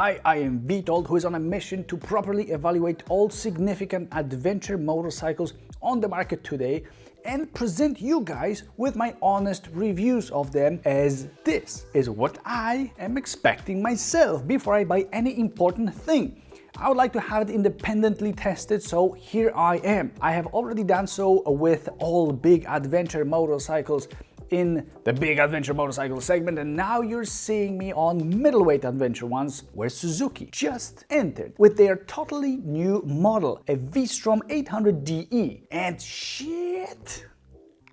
Hi, I am Vitold, who is on a mission to properly evaluate all significant adventure motorcycles on the market today and present you guys with my honest reviews of them, as this is what I am expecting myself before I buy any important thing. I would like to have it independently tested, so here I am. I have already done so with all big adventure motorcycles in the big adventure motorcycle segment, and now you're seeing me on middleweight adventure ones, where Suzuki just entered with their totally new model, a V-Strom 800DE. And shit,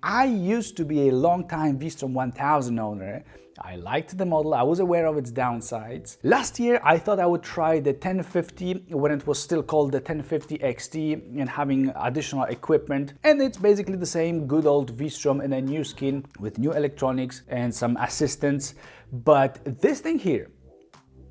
I used to be a long-time V-Strom 1000 owner. I liked the model, I was aware of its downsides. Last year I thought I would try the 1050 when it was still called the 1050 XT and having additional equipment, and it's basically the same good old V-Strom in a new skin with new electronics and some assistance. But this thing here,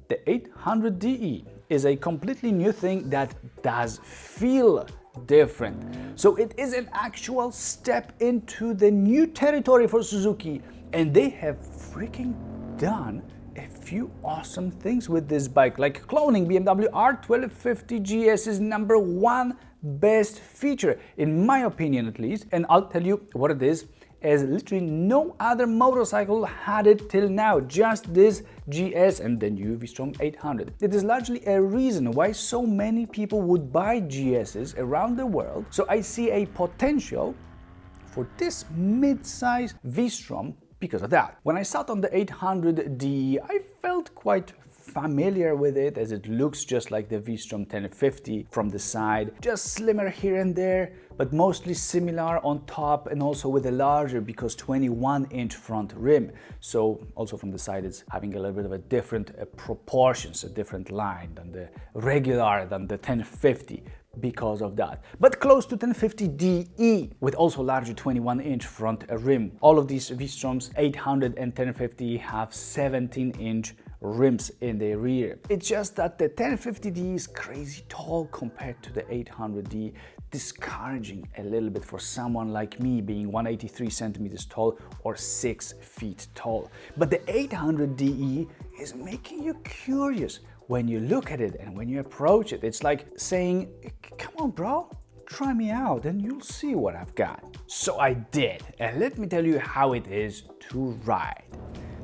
the 800DE, is a completely new thing that does feel different. So it is an actual step into the new territory for Suzuki, and they have freaking done a few awesome things with this bike, like cloning BMW R1250GS's #1 best feature, in my opinion at least, and I'll tell you what it is, as literally no other motorcycle had it till now, just this GS and the new V-Strom 800. It is largely a reason why so many people would buy GSs around the world, so I see a potential for this mid-size V-Strom because of that. When I sat on the 800DE, I felt quite familiar with it, as it looks just like the V-Strom 1050 from the side, just slimmer here and there, but mostly similar on top, and also with a larger, because 21-inch front rim. So also from the side it's having a little bit of a different proportions, a different line than the regular, than the 1050. Because of that, but close to 1050DE with also larger 21-inch front rim. All of these V-Stroms 800 and 1050 have 17-inch rims in the rear. It's just that the 1050D is crazy tall compared to the 800D, discouraging a little bit for someone like me, being 183 centimeters tall or 6 feet tall. But the 800DE is making you curious. When you look at it and when you approach it, it's like saying, come on bro, try me out and you'll see what I've got. So I did, and let me tell you how it is to ride.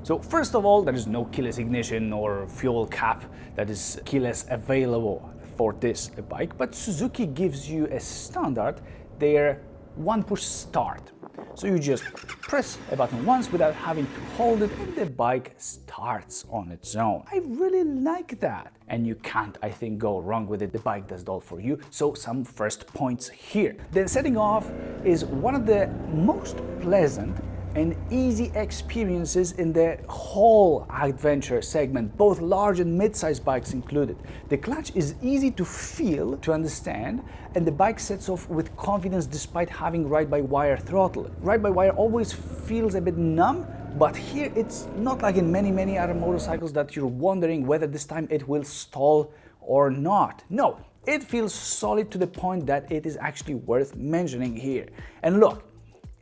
So first of all, there is no keyless ignition or fuel cap that is keyless available for this bike, but Suzuki gives you a standard, their one push start. So you just press a button once without having to hold it, and the bike starts on its own. I really like that. And you can't, I think, go wrong with it. The bike does it all for you. So some first points here. Then setting off is one of the most pleasant and easy experiences in the whole adventure segment, both large and mid-size bikes included. The clutch is easy to feel, to understand, and the bike sets off with confidence despite having ride-by-wire throttle. Ride-by-wire always feels a bit numb, but here it's not like in many other motorcycles that you're wondering whether this time it will stall or not. No, it feels solid to the point that it is actually worth mentioning here. And look,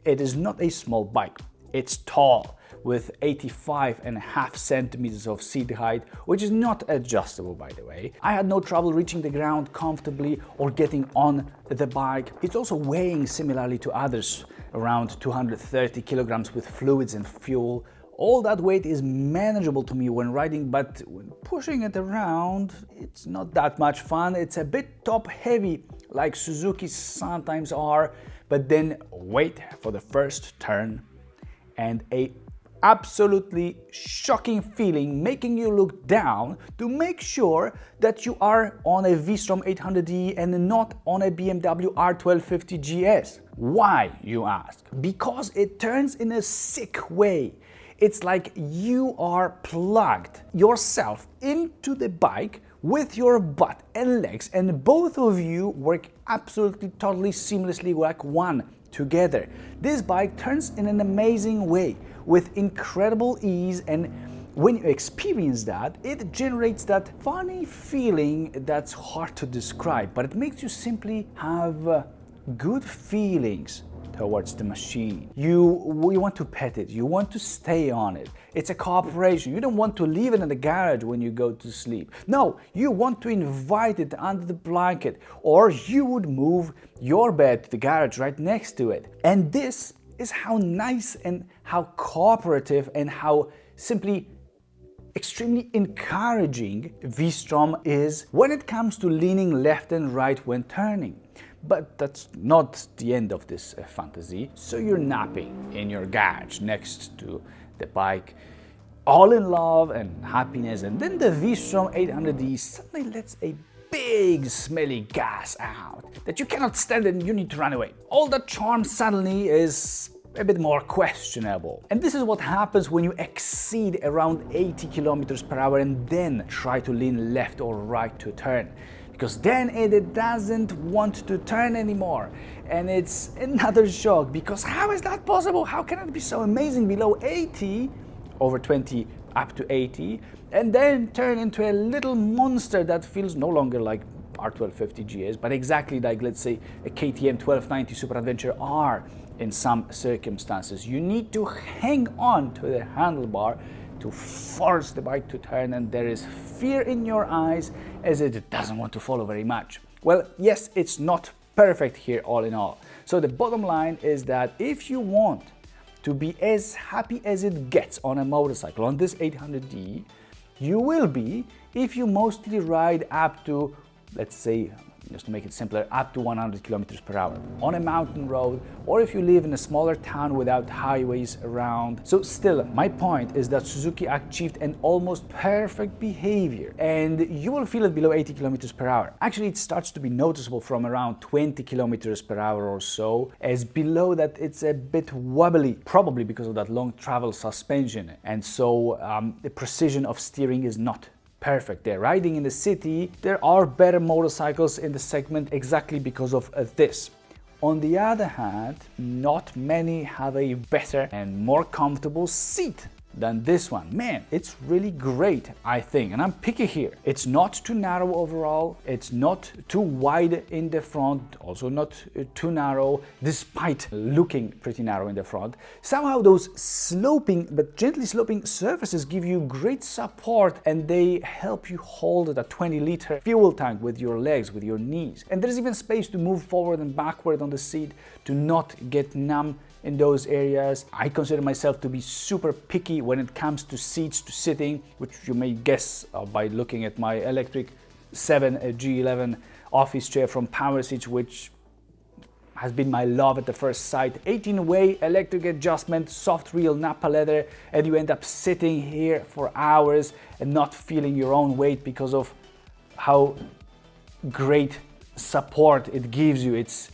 it is not a small bike. It's tall, with 85.5 centimeters of seat height, which is not adjustable, by the way. I had no trouble reaching the ground comfortably or getting on the bike. It's also weighing similarly to others, around 230 kilograms with fluids and fuel. All that weight is manageable to me when riding, but when pushing it around, it's not that much fun. It's a bit top heavy, like Suzuki sometimes are, but then wait for the first turn and a absolutely shocking feeling making you look down to make sure that you are on a V-Strom 800DE and not on a BMW R1250GS. Why, you ask? Because it turns in a sick way. It's like you are plugged yourself into the bike with your butt and legs, and both of you work absolutely totally seamlessly like one together. This bike turns in an amazing way with incredible ease, and when you experience that, it generates that funny feeling that's hard to describe, but it makes you simply have good feelings towards the machine. You want to pet it, you want to stay on it. It's a cooperation. You don't want to leave it in the garage when you go to sleep. No, you want to invite it under the blanket, or you would move your bed to the garage right next to it. And this is how nice and how cooperative and how simply extremely encouraging V-Strom is when it comes to leaning left and right when turning. But that's not the end of this fantasy. So you're napping in your garage next to the bike, all in love and happiness, and then the V-Strom 800DE suddenly lets a big smelly gas out that you cannot stand and you need to run away. All that charm suddenly is a bit more questionable. And this is what happens when you exceed around 80 kilometers per hour and then try to lean left or right to turn. Because then it doesn't want to turn anymore. And it's another shock, because how is that possible? How can it be so amazing below 80, over 20 up to 80, and then turn into a little monster that feels no longer like R1250GS, but exactly like, let's say, a KTM 1290 Super Adventure R in some circumstances. You need to hang on to the handlebar to force the bike to turn, and there is fear in your eyes as it doesn't want to follow very much. Well, yes, it's not perfect here all in all. So the bottom line is that if you want to be as happy as it gets on a motorcycle, on this 800DE, you will be if you mostly ride up to, let's say, just to make it simpler, up to 100 kilometers per hour on a mountain road, or if you live in a smaller town without highways around. So still, my point is that Suzuki achieved an almost perfect behavior, and you will feel it below 80 kilometers per hour. Actually, it starts to be noticeable from around 20 kilometers per hour or so, as below that it's a bit wobbly, probably because of that long travel suspension, and so the precision of steering is not perfect there. Riding in the city, there are better motorcycles in the segment exactly because of this. On the other hand, not many have a better and more comfortable seat than this one. Man, it's really great, I think, and I'm picky here. It's not too narrow overall, it's not too wide in the front, also not too narrow, despite looking pretty narrow in the front. Somehow those sloping, but gently sloping surfaces give you great support, and they help you hold that 20-liter fuel tank with your legs, with your knees. And there's even space to move forward and backward on the seat to not get numb in those areas. I consider myself to be super picky when it comes to seats, to sitting, which you may guess by looking at my electric 7 G11 office chair from Power Seats, which has been my love at the first sight. 18-way electric adjustment, soft real Nappa leather, and you end up sitting here for hours and not feeling your own weight because of how great support it gives you. It's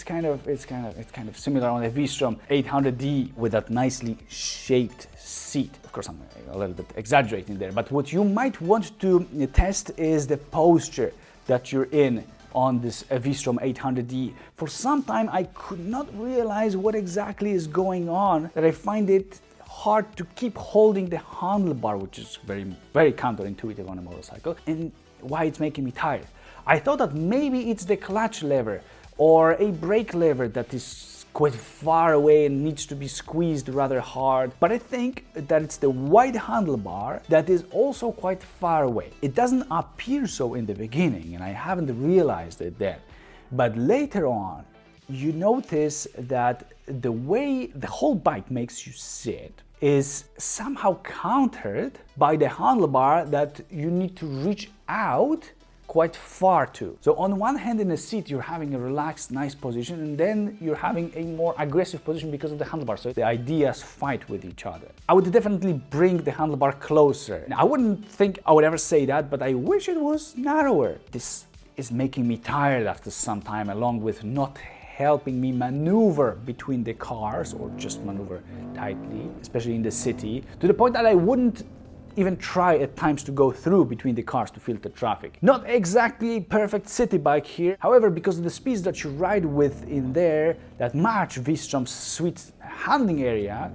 kind of similar on a V-Strom 800DE with that nicely shaped seat. Of course, I'm a little bit exaggerating there, but what you might want to test is the posture that you're in on this V-Strom 800DE. For some time, I could not realize what exactly is going on, that I find it hard to keep holding the handlebar, which is very, very counterintuitive on a motorcycle, and why it's making me tired. I thought that maybe it's the clutch lever or a brake lever that is quite far away and needs to be squeezed rather hard. But I think that it's the wide handlebar that is also quite far away. It doesn't appear so in the beginning, and I haven't realized it then. But later on, you notice that the way the whole bike makes you sit is somehow countered by the handlebar that you need to reach out quite far to. So on one hand in the seat you're having a relaxed, nice position, and then you're having a more aggressive position because of the handlebar. So the ideas fight with each other. I would definitely bring the handlebar closer. Now, I wouldn't think I would ever say that, but I wish it was narrower. This is making me tired after some time, along with not helping me maneuver between the cars or just maneuver tightly, especially in the city, to the point that I wouldn't even try at times to go through between the cars to filter traffic. Not exactly a perfect city bike here. However, because of the speeds that you ride with in there that match V-Strom's sweet handling area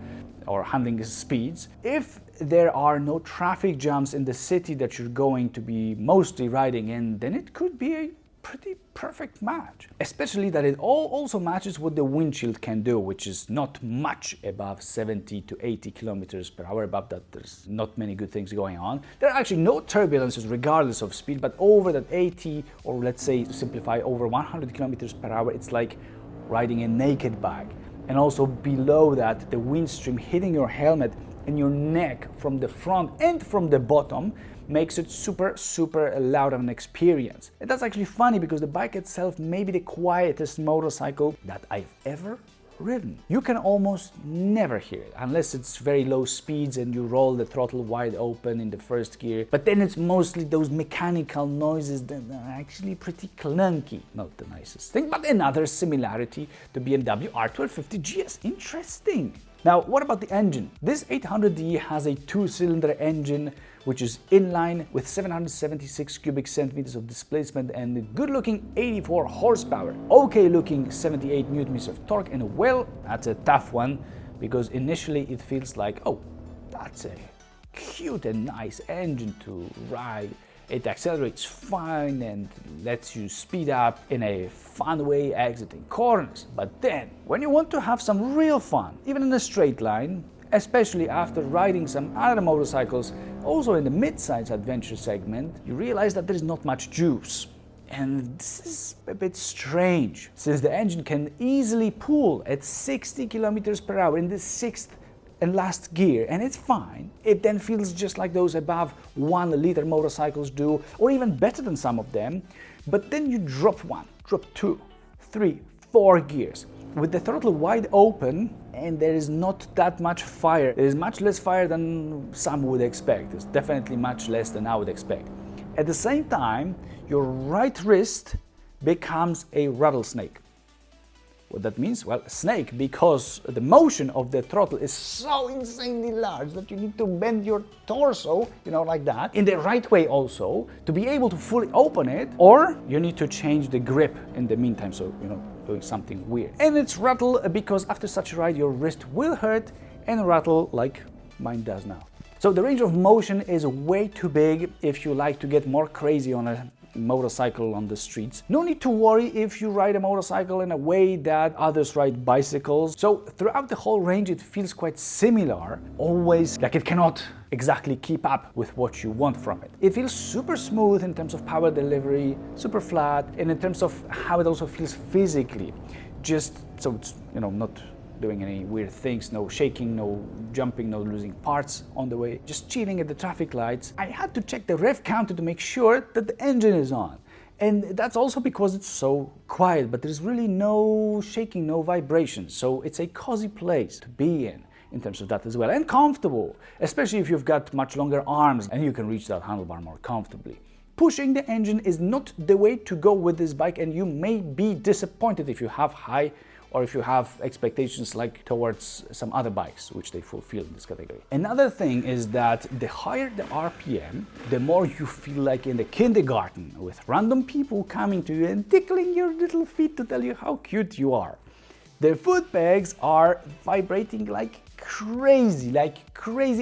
or handling speeds, if there are no traffic jams in the city that you're going to be mostly riding in, then it could be a pretty perfect match, especially that it also matches what the windshield can do, which is not much above 70 to 80 kilometers per hour. Above that, there's not many good things going on. There are actually no turbulences regardless of speed, but over that 80, or let's say to simplify, over 100 kilometers per hour, it's like riding a naked bike. And also below that, the wind stream hitting your helmet and your neck from the front and from the bottom makes it super loud of an experience. And that's actually funny because the bike itself may be the quietest motorcycle that I've ever ridden. You can almost never hear it unless it's very low speeds and you roll the throttle wide open in the first gear, but then it's mostly those mechanical noises that are actually pretty clunky. Not the nicest thing, but another similarity to BMW R1250GS. Interesting. Now, what about the engine? This 800DE has a 2-cylinder engine which is inline with 776 cubic centimeters of displacement and a good-looking 84 horsepower. Okay-looking 78 newton-meters of torque, and well, that's a tough one because initially it feels like, oh, that's a cute and nice engine to ride. It accelerates fine and lets you speed up in a fun way exiting corners. But then, when you want to have some real fun, even in a straight line, especially after riding some other motorcycles, also in the mid-size adventure segment, you realize that there is not much juice. And this is a bit strange, since the engine can easily pull at 60 kilometers per hour in the 6th and last gear, and it's fine. It then feels just like those above 1 liter motorcycles do, or even better than some of them. But then you drop 1, drop 2, 3, 4 gears with the throttle wide open, and there is not that much fire. There is much less fire than some would expect. It's definitely much less than I would expect. At the same time, your right wrist becomes a rattlesnake. What that means? Well, snake, because the motion of the throttle is so insanely large that you need to bend your torso, like that, in the right way also, to be able to fully open it, or you need to change the grip in the meantime, so, doing something weird. And it's rattle because after such a ride, your wrist will hurt and rattle like mine does now. So the range of motion is way too big if you like to get more crazy on a motorcycle on the streets. No need to worry if you ride a motorcycle in a way that others ride bicycles. So throughout the whole range it feels quite similar, always like it cannot exactly keep up with what you want from it. It feels super smooth in terms of power delivery, super flat, and in terms of how it also feels physically. Just so it's, not doing any weird things, no shaking, no jumping, no losing parts on the way, just chilling at the traffic lights. I had to check the rev counter to make sure that the engine is on. And that's also because it's so quiet, but there's really no shaking, no vibration. So it's a cozy place to be in terms of that as well. And comfortable, especially if you've got much longer arms and you can reach that handlebar more comfortably. Pushing the engine is not the way to go with this bike, and you may be disappointed if you have high or if you have expectations like towards some other bikes, which they fulfill in this category. Another thing is that the higher the RPM, the more you feel like in the kindergarten with random people coming to you and tickling your little feet to tell you how cute you are. The foot pegs are vibrating like crazy,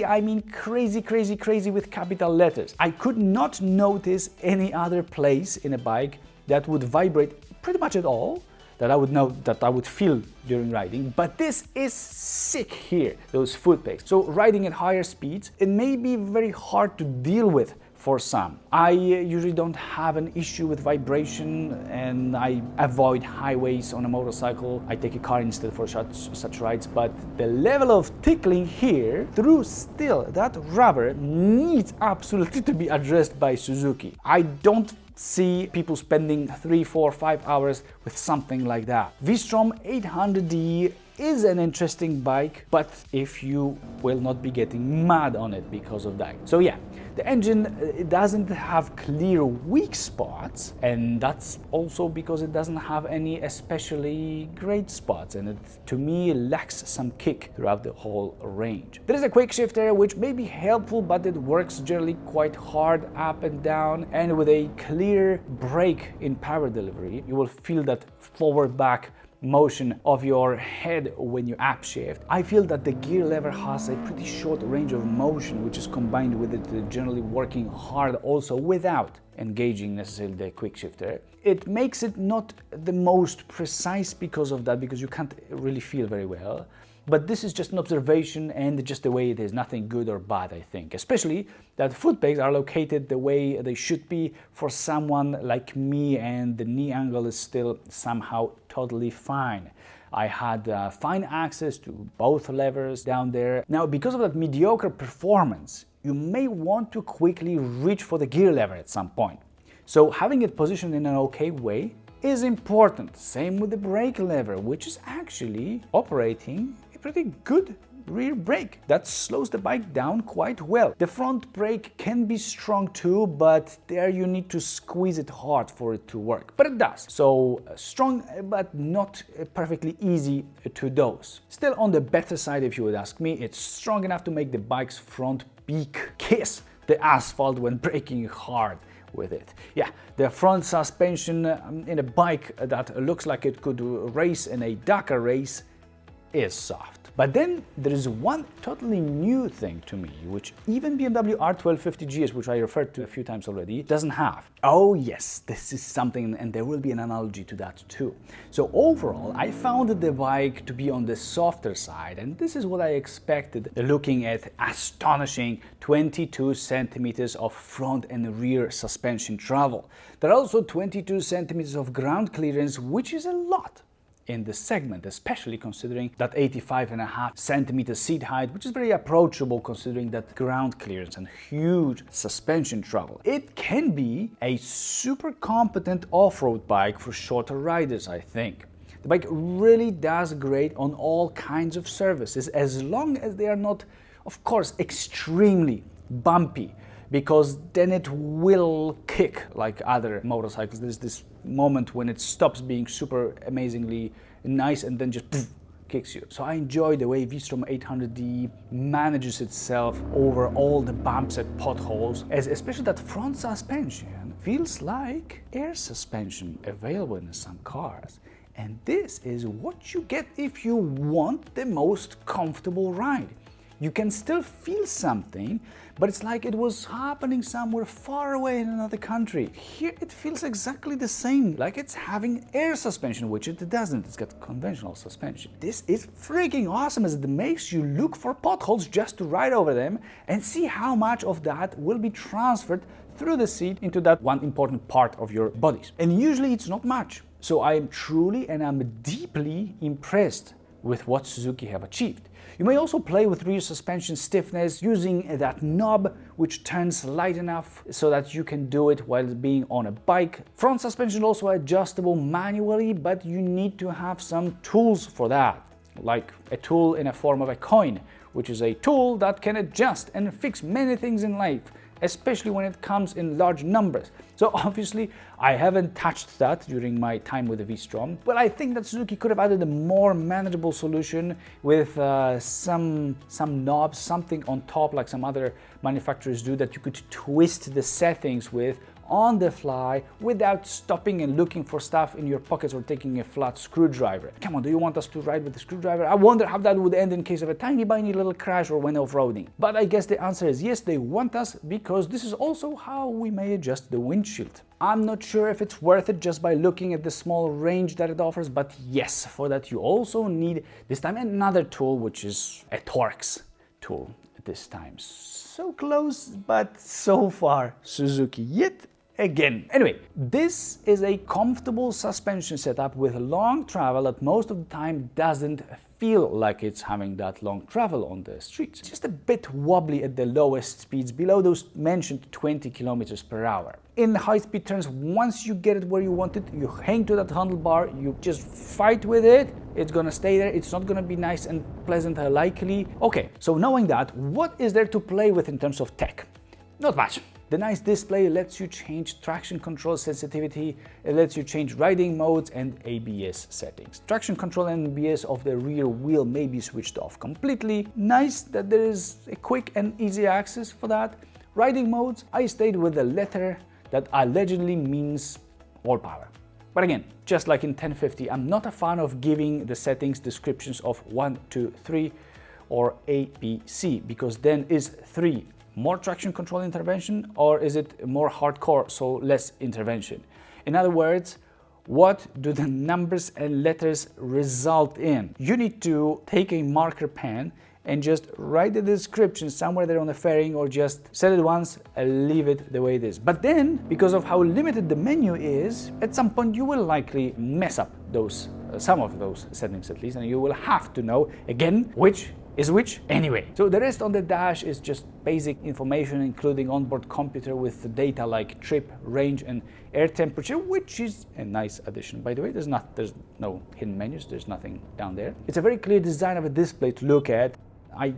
I mean crazy with capital letters. I could not notice any other place in a bike that would vibrate pretty much at all, that I would know, that I would feel during riding, but this is sick here, those foot pegs. So riding at higher speeds, it may be very hard to deal with for some. I usually don't have an issue with vibration and I avoid highways on a motorcycle. I take a car instead for such rides, but the level of tickling here through still that rubber needs absolutely to be addressed by Suzuki. I don't see people spending 3, 4, 5 hours with something like that. V-Strom 800DE is an interesting bike, but if you will not be getting mad on it because of that. So yeah, the engine, it doesn't have clear weak spots, and that's also because it doesn't have any especially great spots, and it, to me, lacks some kick throughout the whole range. There is a quick shifter which may be helpful, but it works generally quite hard up and down, and with a clear brake in power delivery, you will feel that forward-back motion of your head when you upshift. I feel that the gear lever has a pretty short range of motion, which is combined with it generally working hard also without engaging necessarily the quick shifter. It makes it not the most precise because of that, because you can't really feel very well. But this is just an observation and just the way it is, nothing good or bad, I think. Especially that foot pegs are located the way they should be for someone like me, and the knee angle is still somehow totally fine. I had fine access to both levers down there. Now, because of that mediocre performance, you may want to quickly reach for the gear lever at some point. So having it positioned in an okay way is important. Same with the brake lever, which is actually operating a pretty good rear brake that slows the bike down quite well. The front brake can be strong too, but there you need to squeeze it hard for it to work. But it does. So strong, but not perfectly easy to dose. Still on the better side, if you would ask me. It's strong enough to make the bike's front beak kiss the asphalt when braking hard with it. Yeah, the front suspension in a bike that looks like it could race in a Dakar race is soft. But then there is one totally new thing to me, which even BMW R1250GS, which I referred to a few times already, doesn't have. Oh yes, this is something, and there will be an analogy to that too. So overall, I found the bike to be on the softer side, and this is what I expected, looking at astonishing 22 centimeters of front and rear suspension travel. There are also 22 centimeters of ground clearance, which is a lot in the segment, especially considering that 85.5 centimeter seat height, which is very approachable considering that ground clearance and huge suspension travel. It can be a super competent off-road bike for shorter riders, I think. The bike really does great on all kinds of surfaces, as long as they are not, of course, extremely bumpy, because then it will kick like other motorcycles. There's this moment when it stops being super amazingly nice and then just poof, kicks you. So I enjoy the way V-Strom 800DE manages itself over all the bumps and potholes, as especially that front suspension feels like air suspension available in some cars. And this is what you get if you want the most comfortable ride. You can still feel something, but it's like it was happening somewhere far away in another country. Here it feels exactly the same, like it's having air suspension, which it doesn't. It's got conventional suspension. This is freaking awesome, as it makes you look for potholes just to ride over them and see how much of that will be transferred through the seat into that one important part of your bodies. And usually it's not much. So I am truly and I'm deeply impressed with what Suzuki have achieved. You may also play with rear suspension stiffness using that knob, which turns light enough so that you can do it while being on a bike. Front suspension also adjustable manually, but you need to have some tools for that, like a tool in a form of a coin, which is a tool that can adjust and fix many things in life, especially when it comes in large numbers. So obviously I haven't touched that during my time with the V-Strom, but I think that Suzuki could have added a more manageable solution with some knobs, something on top like some other manufacturers do, that you could twist the settings with on the fly without stopping and looking for stuff in your pockets or taking a flat screwdriver. Come on, do you want us to ride with a screwdriver? I wonder how that would end in case of a tiny little crash or when off-roading. But I guess the answer is yes, they want us, because this is also how we may adjust the windshield. I'm not sure if it's worth it just by looking at the small range that it offers, but yes, for that you also need this time another tool, which is a Tuareg tool this time. So close, but so far Suzuki yet again. Anyway, this is a comfortable suspension setup with long travel that most of the time doesn't feel like it's having that long travel on the streets. It's just a bit wobbly at the lowest speeds, below those mentioned 20 kilometers per hour. In high-speed turns, once you get it where you want it, you hang to that handlebar, you just fight with it, it's gonna stay there, it's not gonna be nice and pleasant likely. Okay, so knowing that, what is there to play with in terms of tech? Not much. The nice display lets you change traction control sensitivity, it lets you change riding modes and ABS settings. Traction control and ABS of the rear wheel may be switched off completely. Nice that there is a quick and easy access for that. Riding modes, I stayed with the letter that allegedly means all power. But again, just like in 1050, I'm not a fan of giving the settings descriptions of 1, 2, 3 or A, B, C, because then is 3 more traction control intervention, or is it more hardcore, so less intervention? In other words, what do the numbers and letters result in? You need to take a marker pen and just write the description somewhere there on the fairing, or just set it once and leave it the way it is. But then, because of how limited the menu is, at some point you will likely mess up those some of those settings at least, and you will have to know again which is which anyway. So the rest on the dash is just basic information, including onboard computer with data like trip, range and air temperature, which is a nice addition, by the way. There's no hidden menus, there's nothing down there. It's a very clear design of a display to look at. I,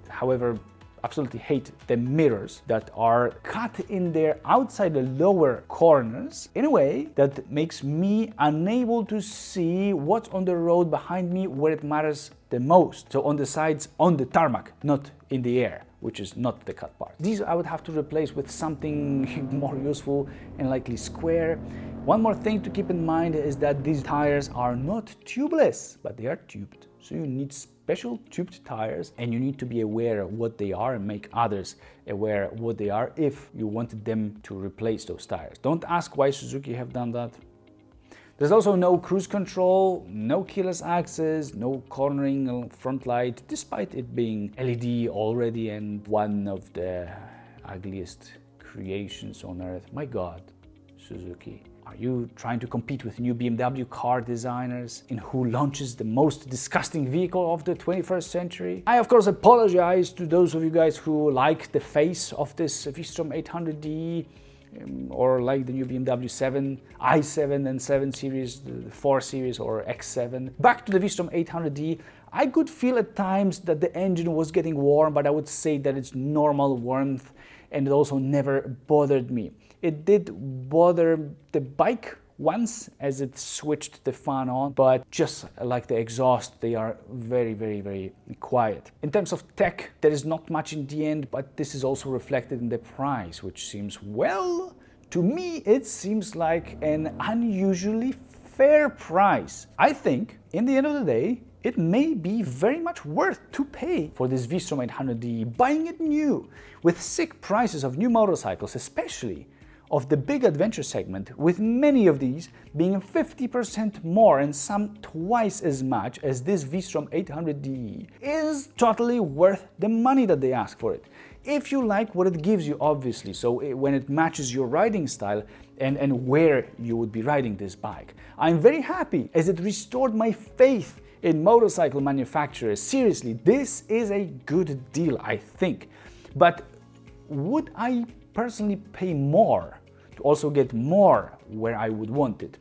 however, absolutely hate the mirrors that are cut in there outside the lower corners in a way that makes me unable to see what's on the road behind me where it matters the most. So on the sides, on the tarmac, not in the air, which is not the cut part. These I would have to replace with something more useful and likely square. One more thing to keep in mind is that these tires are not tubeless, but they are tubed. So you need special tubed tires, and you need to be aware of what they are and make others aware of what they are if you wanted them to replace those tires. Don't ask why Suzuki have done that. There's also no cruise control, no keyless access, no cornering front light, despite it being LED already and one of the ugliest creations on earth. My God, Suzuki. Are you trying to compete with new BMW car designers in who launches the most disgusting vehicle of the 21st century? I of course apologize to those of you guys who like the face of this V-Strom 800DE or like the new BMW 7, i7 and 7 series, the 4 series or X7. Back to the V-Strom 800DE, I could feel at times that the engine was getting warm, but I would say that it's normal warmth, and it also never bothered me. It did bother the bike once as it switched the fan on, but just like the exhaust, they are very, very, very quiet. In terms of tech, there is not much in the end, but this is also reflected in the price, which seems, well, to me, it seems like an unusually fair price. I think, in the end of the day, it may be very much worth to pay for this V-Strom 800DE, buying it new, with sick prices of new motorcycles, especially of the big adventure segment, with many of these being 50% more and some twice as much as this V-Strom 800DE, is totally worth the money that they ask for it. If you like what it gives you, obviously, so when it matches your riding style and where you would be riding this bike. I'm very happy as it restored my faith in motorcycle manufacturers. Seriously, this is a good deal, I think. But would I personally pay more to also get more where I would want it?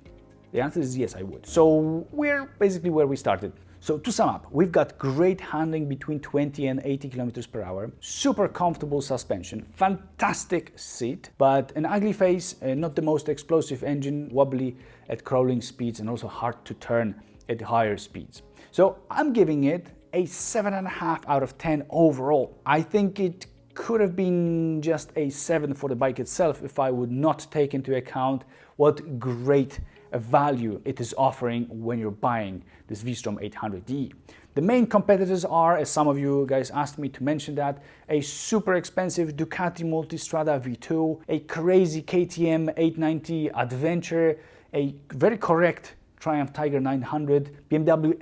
The answer is yes, I would. So we're basically where we started. So to sum up, we've got great handling between 20 and 80 kilometers per hour, super comfortable suspension, fantastic seat, but an ugly face, not the most explosive engine, wobbly at crawling speeds and also hard to turn at higher speeds. So I'm giving it a 7.5 out of 10 overall. I think it could have been just a 7 for the bike itself if I would not take into account what great value it is offering when you're buying this V-Strom 800DE. The main competitors are, as some of you guys asked me to mention that, a super expensive Ducati Multistrada V2, a crazy KTM 890 Adventure, a very correct Triumph Tiger 900, BMW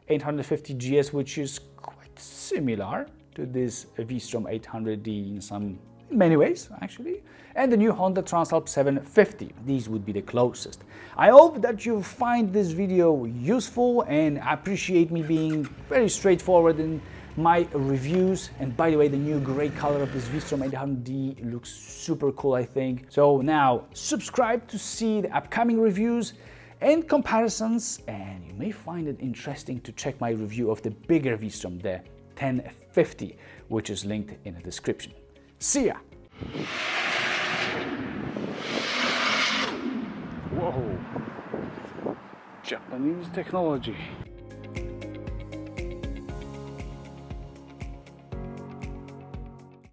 F850GS, which is quite similar to this V-Strom 800DE in many ways, actually, and the new Honda Transalp 750. These would be the closest. I hope that you find this video useful and appreciate me being very straightforward in my reviews. And by the way, the new gray color of this V-Strom 800DE looks super cool, I think. So now subscribe to see the upcoming reviews and comparisons, and you may find it interesting to check my review of the bigger V-Strom, the 1050, which is linked in the description. See ya! Whoa! Japanese technology.